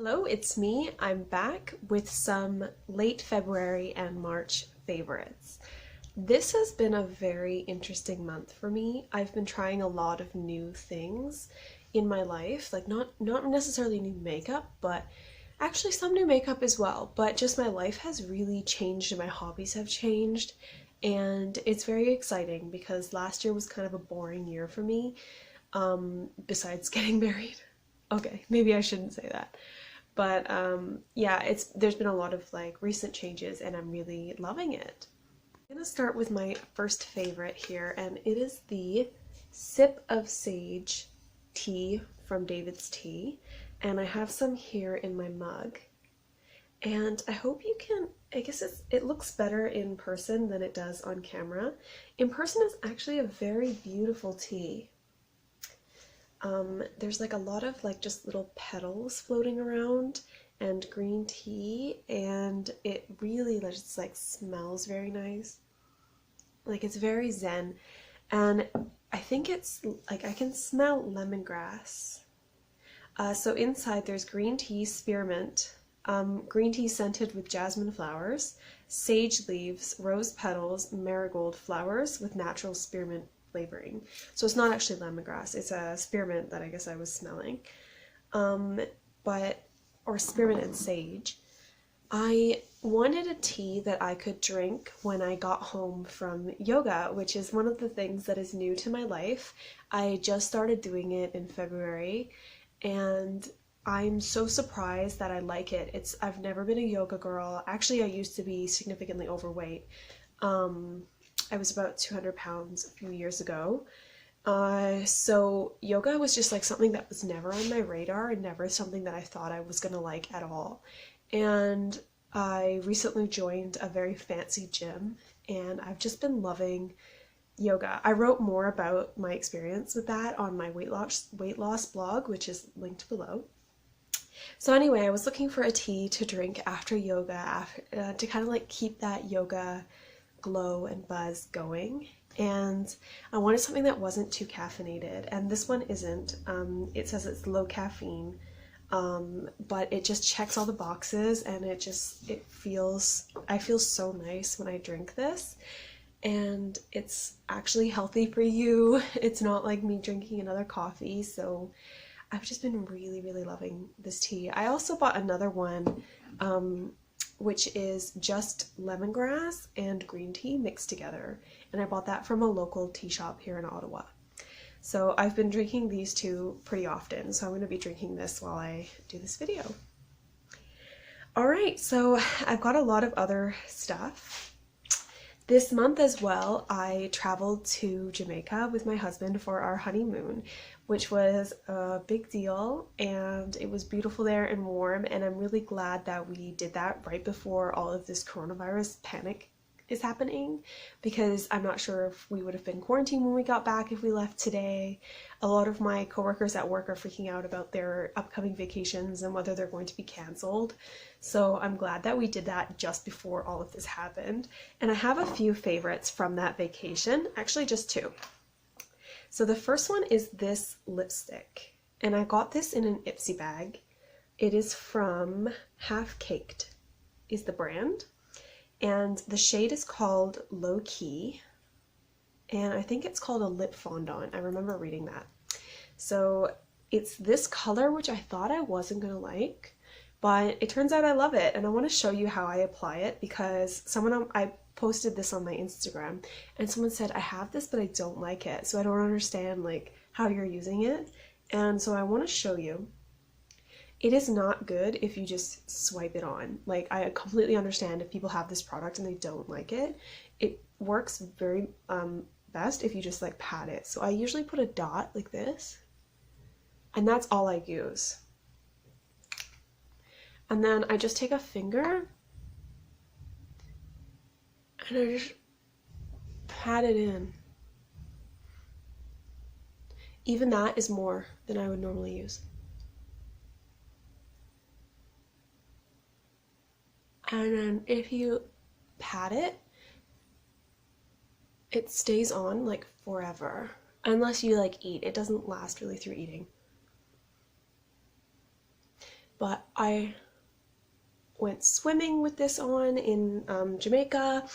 Hello, it's me. I'm back with some late February and March favorites. This has been a very interesting month for me. I've been trying a lot of new things in my life, like not necessarily new makeup, but actually some new makeup as well. But just my life has really changed and my hobbies have changed, and it's very exciting because last year was kind of a boring year for me, besides getting married. Okay, maybe I shouldn't say that. But yeah, there's been a lot of like recent changes and I'm really loving it. I'm gonna start with my first favorite here, and it is the Sip of Sage tea from David's Tea. And I have some here in my mug. And I hope you can, I guess it looks better in person than it does on camera. In person it's actually a very beautiful tea. There's like a lot of like just little petals floating around and green tea, and it really just like smells very nice. Like it's very zen, and I think it's like I can smell lemongrass. So inside there's green tea, spearmint, green tea scented with jasmine flowers, sage leaves, rose petals, marigold flowers with natural spearmint flavoring. So it's not actually lemongrass, it's a spearmint that I guess I was smelling. Or spearmint and sage. I wanted a tea that I could drink when I got home from yoga, which is one of the things that is new to my life. I just started doing it in February, and I'm so surprised that I like it. I've never been a yoga girl. Actually, I used to be significantly overweight. I was about 200 pounds a few years ago. So yoga was just like something that was never on my radar and never something that I thought I was gonna like at all. And I recently joined a very fancy gym and I've just been loving yoga. I wrote more about my experience with that on my weight loss blog, which is linked below. So anyway, I was looking for a tea to drink after yoga, to kind of like keep that yoga glow and buzz going, and I wanted something that wasn't too caffeinated, and this one isn't. It says it's low caffeine, but it just checks all the boxes, and I feel so nice when I drink this, and it's actually healthy for you. It's not like me drinking another coffee, so I've just been really loving this tea. I also bought another one, which is just lemongrass and green tea mixed together. And I bought that from a local tea shop here in Ottawa. So I've been drinking these two pretty often, so I'm going to be drinking this while I do this video. Alright, so I've got a lot of other stuff. This month as well, I traveled to Jamaica with my husband for our honeymoon, which was a big deal, and it was beautiful there and warm, and I'm really glad that we did that right before all of this coronavirus panic is happening, because I'm not sure if we would have been quarantined when we got back if we left today. A lot of my coworkers at work are freaking out about their upcoming vacations and whether they're going to be canceled. So I'm glad that we did that just before all of this happened. And I have a few favorites from that vacation, actually just two. So the first one is this lipstick, and I got this in an Ipsy bag. It is from Half Caked is the brand, and the shade is called Low Key, and I think it's called a lip fondant. I remember reading that. So it's this color, which I thought I wasn't gonna like, but it turns out I love it, and I want to show you how I apply it, because I posted this on my Instagram and someone said, I have this but I don't like it, so I don't understand like how you're using it, and so I want to show you. It is not good if you just swipe it on. Like, I completely understand if people have this product and they don't like it. It works very best if you just like pat it. So I usually put a dot like this, and that's all I use. And then I just take a finger and I just pat it in. Even that is more than I would normally use. And then if you pat it, it stays on like forever. Unless you like eat. It doesn't last really through eating. but I went swimming with this on in Jamaica,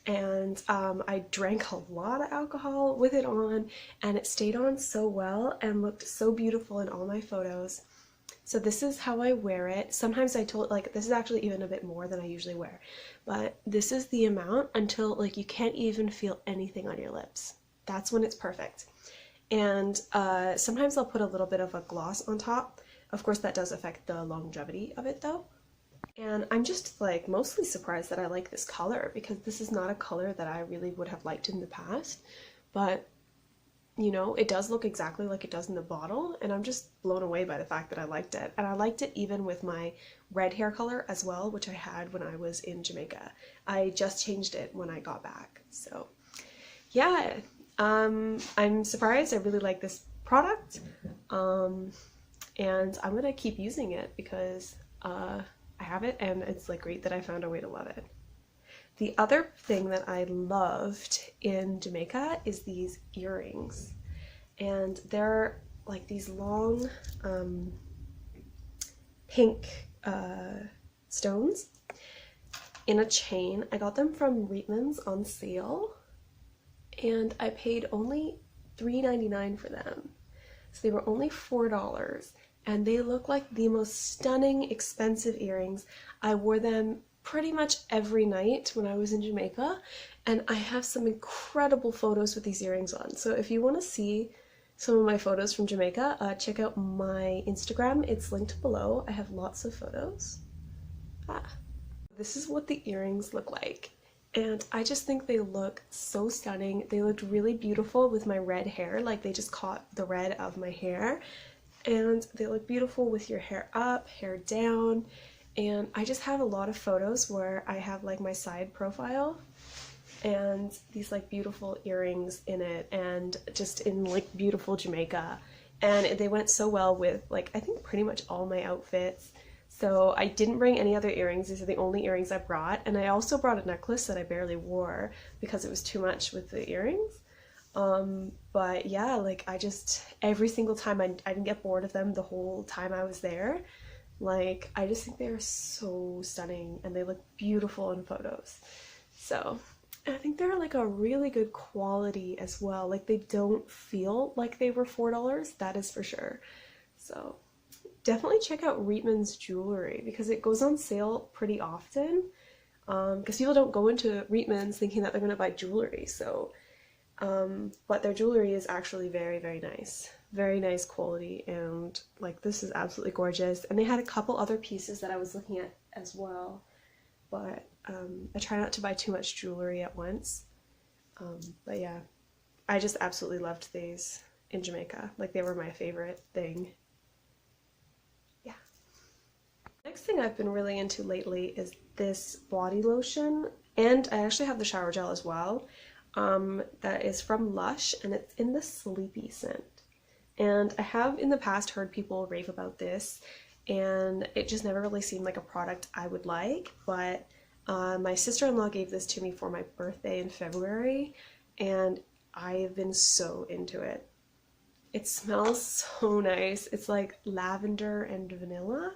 and I drank a lot of alcohol with it on, and it stayed on so well and looked so beautiful in all my photos. So this is how I wear it. Sometimes I told, like, this is actually even a bit more than I usually wear, but this is the amount until like you can't even feel anything on your lips. That's when it's perfect. And sometimes I'll put a little bit of a gloss on top. Of course that does affect the longevity of it though. And I'm just like mostly surprised that I like this color, because this is not a color that I really would have liked in the past, but you know, it does look exactly like it does in the bottle, and I'm just blown away by the fact that I liked it. And I liked it even with my red hair color as well, which I had when I was in Jamaica. I just changed it when I got back. So yeah, I'm surprised. I really like this product, and I'm gonna keep using it because I have it, and it's like great that I found a way to love it. The other thing that I loved in Jamaica is these earrings, and they're like these long pink stones in a chain. I got them from Reitman's on sale, and I paid only $3.99 for them. So they were only $4, and they look like the most stunning, expensive earrings. I wore them pretty much every night when I was in Jamaica, and I have some incredible photos with these earrings on. So if you want to see some of my photos from Jamaica, check out my Instagram. It's linked below. I have lots of photos. This is what the earrings look like, and I just think they look so stunning. They looked really beautiful with my red hair, like they just caught the red of my hair, and they look beautiful with your hair up, hair down. And I just have a lot of photos where I have like my side profile and these like beautiful earrings in it, and just in like beautiful Jamaica, and they went so well with like I think pretty much all my outfits. So I didn't bring any other earrings. These are the only earrings I brought, and I also brought a necklace that I barely wore because it was too much with the earrings. But yeah, like I just every single time I didn't get bored of them the whole time I was there. Like, I just think they're so stunning, and they look beautiful in photos. So, and I think they're like a really good quality as well. Like, they don't feel like they were $4, that is for sure. So, definitely check out Reitman's jewelry, because it goes on sale pretty often. Because people don't go into Reitman's thinking that they're going to buy jewelry. So, but their jewelry is actually very, very nice. Very nice quality, and like this is absolutely gorgeous. And they had a couple other pieces that I was looking at as well, but I try not to buy too much jewelry at once. But yeah, I just absolutely loved these in Jamaica. Like they were my favorite thing. Yeah. Next thing I've been really into lately is this body lotion, and I actually have the shower gel as well. That is from Lush, and it's in the Sleepy scent. And I have in the past heard people rave about this, and it just never really seemed like a product I would like, but my sister-in-law gave this to me for my birthday in February, and I've been so into it. It smells so nice. It's like lavender and vanilla,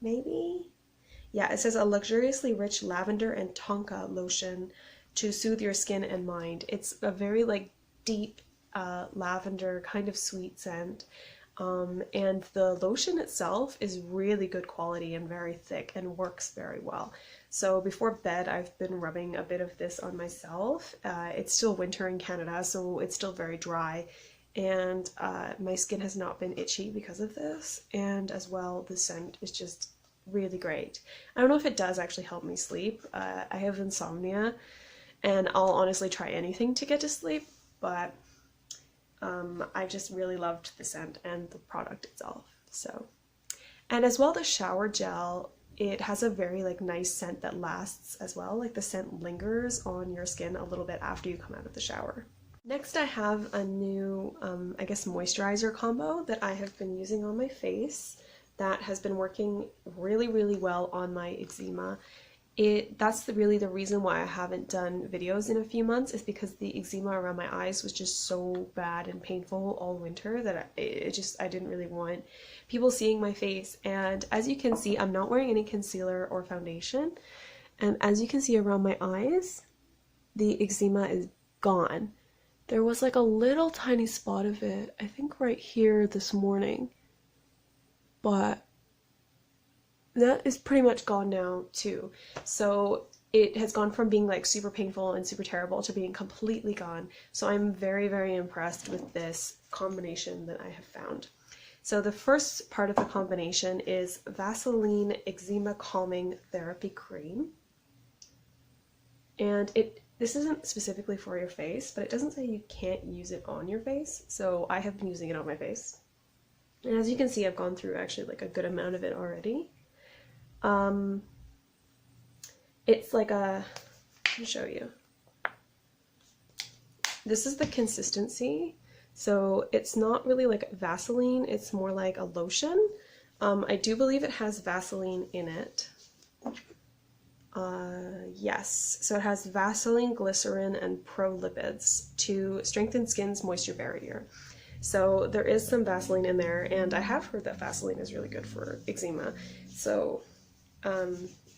maybe? Yeah, it says a luxuriously rich lavender and tonka lotion to soothe your skin and mind. It's a very like deep lavender kind of sweet scent, and the lotion itself is really good quality and very thick and works very well. So before bed I've been rubbing a bit of this on myself. It's still winter in Canada, so it's still very dry, and my skin has not been itchy because of this, and as well the scent is just really great. I don't know if it does actually help me sleep. I have insomnia, and I'll honestly try anything to get to sleep, but I just really loved the scent and the product itself. So, and as well the shower gel, it has a very like nice scent that lasts as well. Like the scent lingers on your skin a little bit after you come out of the shower. Next I have a new, I guess moisturizer combo that I have been using on my face that has been working really, really well on my eczema. That's really the reason why I haven't done videos in a few months, is because the eczema around my eyes was just so bad and painful all winter that I didn't really want people seeing my face. And as you can see, I'm not wearing any concealer or foundation, and as you can see around my eyes, the eczema is gone. There was like a little tiny spot of it, I think right here this morning, but that is pretty much gone now too. So it has gone from being like super painful and super terrible to being completely gone. So I'm very, very impressed with this combination that I have found. So the first part of the combination is Vaseline Eczema Calming Therapy Cream. And this isn't specifically for your face, but it doesn't say you can't use it on your face. So I have been using it on my face. And as you can see, I've gone through actually like a good amount of it already. It's like let me show you. This is the consistency. So it's not really like Vaseline, it's more like a lotion. I do believe it has Vaseline in it. Yes, so it has Vaseline, glycerin, and prolipids to strengthen skin's moisture barrier. So there is some Vaseline in there, and I have heard that Vaseline is really good for eczema. So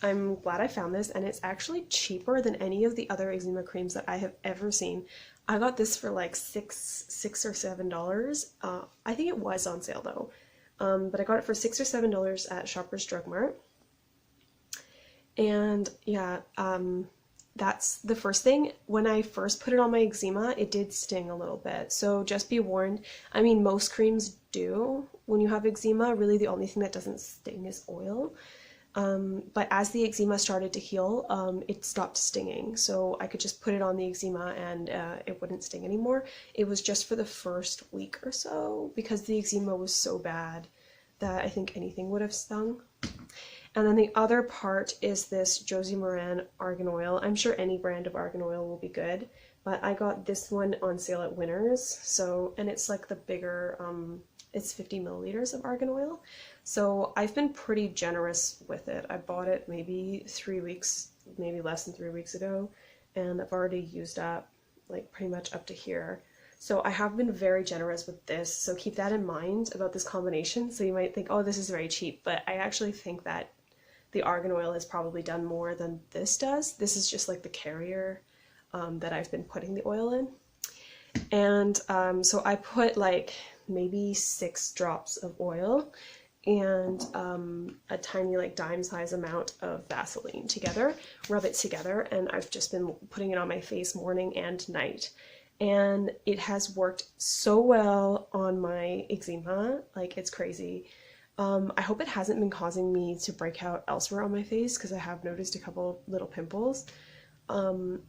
I'm glad I found this, and it's actually cheaper than any of the other eczema creams that I have ever seen. I got this for like $6 or $7. I think it was on sale though, but I got it for $6 or $7 at Shoppers Drug Mart. And yeah, that's the first thing. When I first put it on my eczema, it did sting a little bit. So just be warned. I mean, most creams do when you have eczema. Really, the only thing that doesn't sting is oil. But as the eczema started to heal, it stopped stinging. So I could just put it on the eczema and it wouldn't sting anymore. It was just for the first week or so because the eczema was so bad that I think anything would have stung. And then the other part is this Josie Maran argan oil. I'm sure any brand of argan oil will be good, but I got this one on sale at Winners. So, and it's like the bigger, it's 50 milliliters of argan oil. So I've been pretty generous with it. I bought it maybe 3 weeks, maybe less than 3 weeks ago, and I've already used up like pretty much up to here. So I have been very generous with this, so keep that in mind about this combination. So you might think, oh, this is very cheap, but I actually think that the argan oil has probably done more than this does. This is just like the carrier that I've been putting the oil in. And so I put like maybe 6 drops of oil and a tiny like dime size amount of Vaseline together, rub it together, and I've just been putting it on my face morning and night. And it has worked so well on my eczema, like it's crazy. I hope it hasn't been causing me to break out elsewhere on my face because I have noticed a couple little pimples.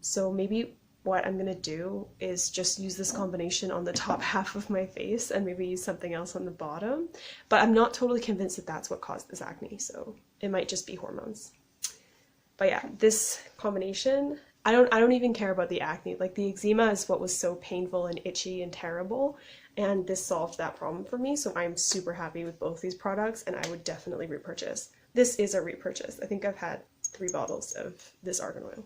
So maybe what I'm gonna do is just use this combination on the top half of my face and maybe use something else on the bottom. But I'm not totally convinced that that's what caused this acne, so it might just be hormones. But yeah, this combination, I don't even care about the acne. Like the eczema is what was so painful and itchy and terrible, and this solved that problem for me. So I'm super happy with both these products, and I would definitely repurchase. This is a repurchase. I think I've had 3 bottles of this argan oil.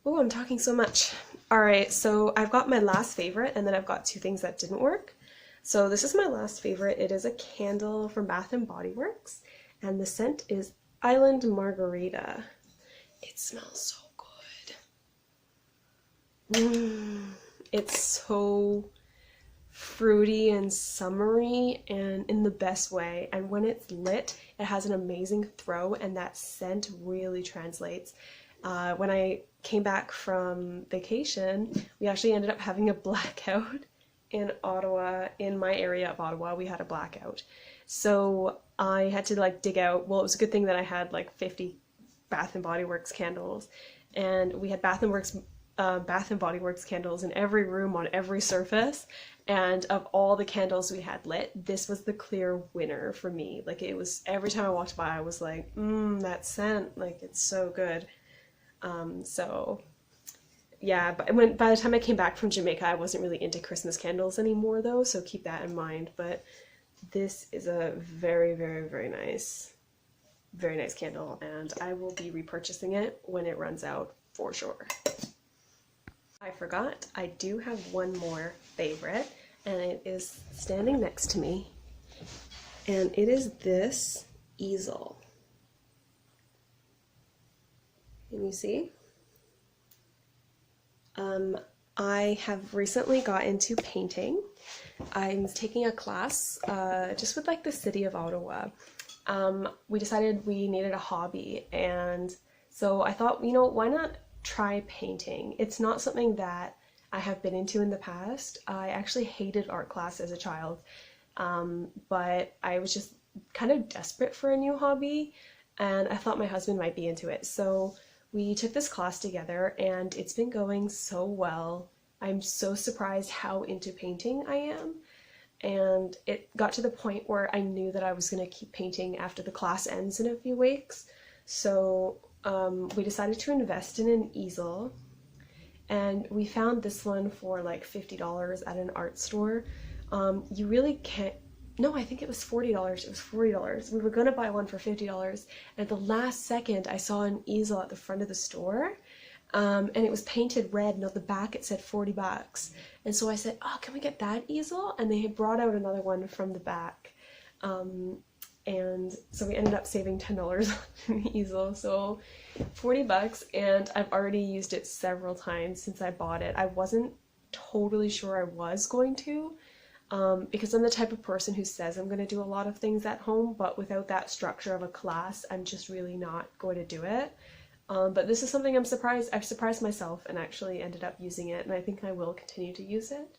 Oh, I'm talking so much. All right, so I've got my last favorite, and then I've got 2 things that didn't work. So this is my last favorite. It is a candle from Bath & Body Works, and the scent is Island Margarita. It smells so good. It's so fruity and summery and in the best way. And when it's lit, it has an amazing throw, and that scent really translates. When I came back from vacation, we actually ended up having a blackout in Ottawa. In my area of Ottawa, we had a blackout. So I had to like dig out, well, it was a good thing that I had like 50 Bath & Body Works candles, and we had Bath & Body Works candles in every room on every surface, and of all the candles we had lit, this was the clear winner for me. Like it was, every time I walked by I was like, that scent, like it's so good. So yeah, but by the time I came back from Jamaica, I wasn't really into Christmas candles anymore though, so keep that in mind. But this is a very, very, very nice very nice candle, and I will be repurchasing it when it runs out for sure. I forgot, I do have one more favorite, and it is standing next to me, and it is this Easel. Can you see? I have recently got into painting. I'm taking a class just with like the city of Ottawa. We decided we needed a hobby, and so I thought, you know, why not try painting? It's not something that I have been into in the past. I actually hated art class as a child, but I was just kind of desperate for a new hobby, and I thought my husband might be into it. So we took this class together, and it's been going so well. I'm so surprised how into painting I am. And it got to the point where I knew that I was going to keep painting after the class ends in a few weeks. So we decided to invest in an easel, and we found this one for like $50 at an art store. You really can't, no, I think it was $40. It was $40. We were gonna buy one for $50, and at the last second I saw an easel at the front of the store, and it was painted red, and on the back it said 40 bucks. And so I said, oh, can we get that easel? And they had brought out another one from the back. And so we ended up saving $10 on the easel, so 40 bucks, and I've already used it several times since I bought it. I wasn't totally sure I was going to, because I'm the type of person who says I'm going to do a lot of things at home, but without that structure of a class, I'm just really not going to do it. But this is something I've surprised myself and actually ended up using it, and I think I will continue to use it.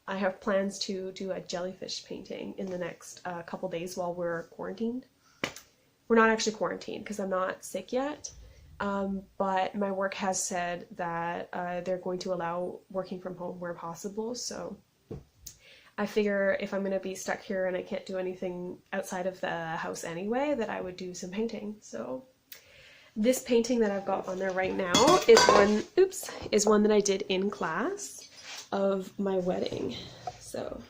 I have plans to do a jellyfish painting in the next couple days while we're quarantined. We're not actually quarantined because I'm not sick yet, but my work has said that they're going to allow working from home where possible, so I figure if I'm going to be stuck here and I can't do anything outside of the house anyway, that I would do some painting. So this painting that I've got on there right now is one that I did in class of my wedding. So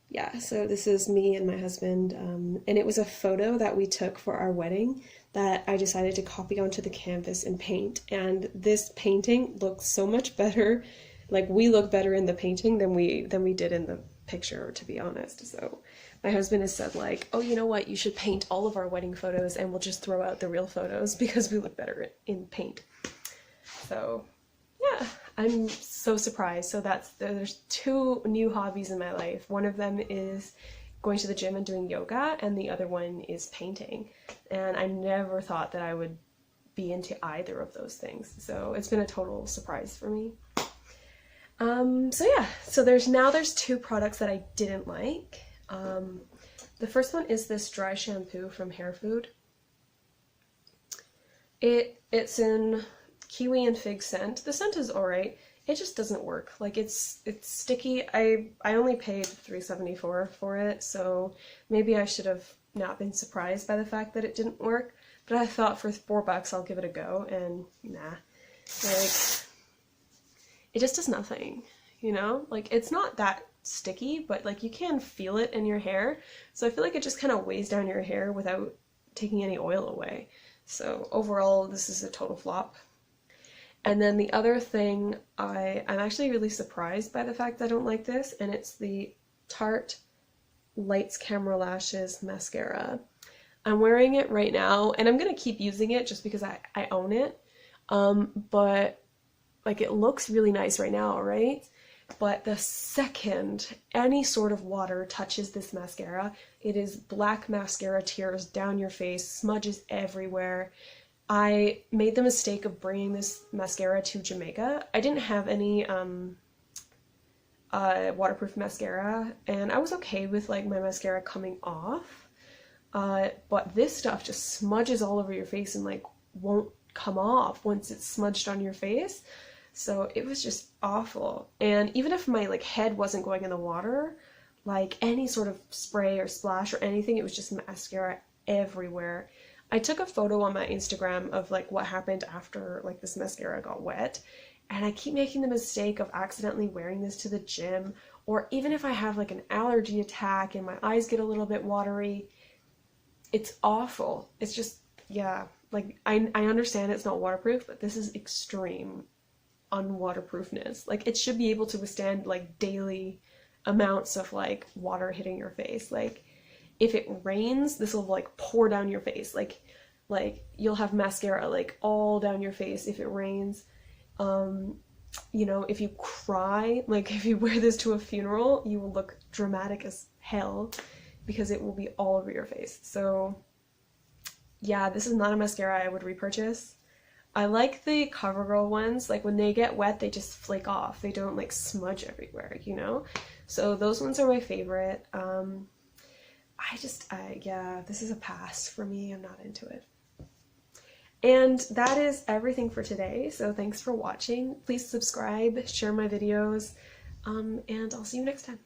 yeah, so this is me and my husband, and it was a photo that we took for our wedding that I decided to copy onto the canvas and paint, and this painting looks so much better. Like, we look better in the painting than we did in the picture, to be honest. So my husband has said, like, oh, you know what, you should paint all of our wedding photos and we'll just throw out the real photos because we look better in paint. So yeah, I'm so surprised. So there's two new hobbies in my life. One of them is going to the gym and doing yoga, and the other one is painting. And I never thought that I would be into either of those things. So it's been a total surprise for me. So yeah, so there's two products that I didn't like. The first one is this dry shampoo from Hair Food. It's in kiwi and fig scent. The scent is alright. It just doesn't work. Like, it's sticky. I only paid $3.74 for it, so maybe I should have not been surprised by the fact that it didn't work. But I thought for $4 I'll give it a go, and nah. Like, it just does nothing, you know? Like, it's not that sticky, but like, you can feel it in your hair. So I feel like it just kind of weighs down your hair without taking any oil away. So overall, this is a total flop. And then the other thing, I'm actually really surprised by the fact that I don't like this, and it's the Tarte Lights Camera Lashes mascara. I'm wearing it right now, and I'm gonna keep using it just because I own it. But like, it looks really nice right now, right? But the second any sort of water touches this mascara, it is black mascara tears down your face, smudges everywhere. I made the mistake of bringing this mascara to Jamaica. I didn't have any waterproof mascara, and I was okay with like my mascara coming off. But this stuff just smudges all over your face and like won't come off once it's smudged on your face. So it was just awful. And even if my like head wasn't going in the water, like any sort of spray or splash or anything, it was just mascara everywhere. I took a photo on my Instagram of like what happened after like this mascara got wet, and I keep making the mistake of accidentally wearing this to the gym, or even if I have like an allergy attack and my eyes get a little bit watery, it's awful. It's just, yeah, like I understand it's not waterproof, but this is extreme unwaterproofness. Like it should be able to withstand like daily amounts of like water hitting your face. Like if it rains, this will like pour down your face. Like you'll have mascara like all down your face if it rains. You know, if you cry, like if you wear this to a funeral, you will look dramatic as hell because it will be all over your face. So yeah, this is not a mascara I would repurchase. I like the CoverGirl ones. Like when they get wet, they just flake off. They don't like smudge everywhere, you know? So those ones are my favorite. Yeah, this is a pass for me. I'm not into it. And that is everything for today. So thanks for watching. Please subscribe, share my videos, and I'll see you next time.